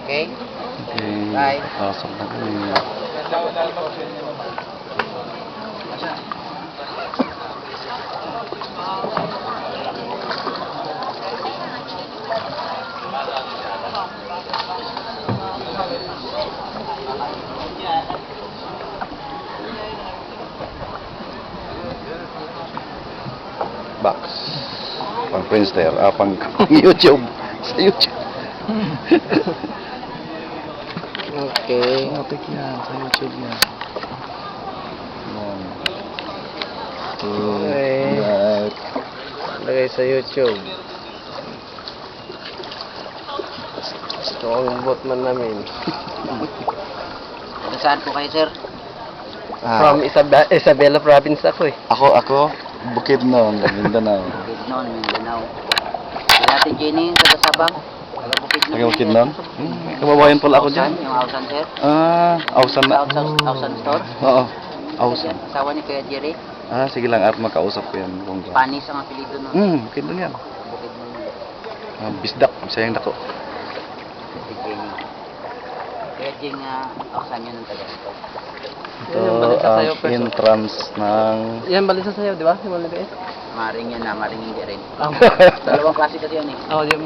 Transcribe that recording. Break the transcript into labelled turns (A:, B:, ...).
A: Okay?
B: Okay.
A: Bye.
B: Pasok na kami. Box. Pang Friendster. Pang YouTube. Sa YouTube.
A: Okay.
B: Matik yan. Sa YouTube yan. Yan.
A: Okay.
B: Right.
A: Lagay sa YouTube. Ito ang botman namin.
C: Saan po kayo, sir?
A: From Isabela Province ako eh.
B: Ako, Bukidnon, Mindanao.
C: Bukidnon, Mindanao. Si Ate Jenny, taga Sabang. Taga Bukidnon.
B: Taga Bukidnon? Kababayan pala ako dyan.
C: Yung Ausan, sir?
B: Ausan na.
C: Ausan store?
B: Oo, Ausan.
C: Asawa ni Kuya Jerry.
B: Sige lang, at makausap ko yan.
C: Panis ang apelido nun.
B: Bukidnon yan.
C: Bukidnon.
B: Bisdak, sayang dako.
C: Si Jenny. Kuya Jing, Ausan yun ang taga store.
B: Ito
A: Yan, balik sa sayo,
B: ang
A: person.
B: entrance ng...
A: Yan, balik sa sayo, di ba? Yung maliit.
C: Maring yan na, maring hindi rin.
A: Ah,
C: Dalawang klase kasi yan eh.
A: oh, yung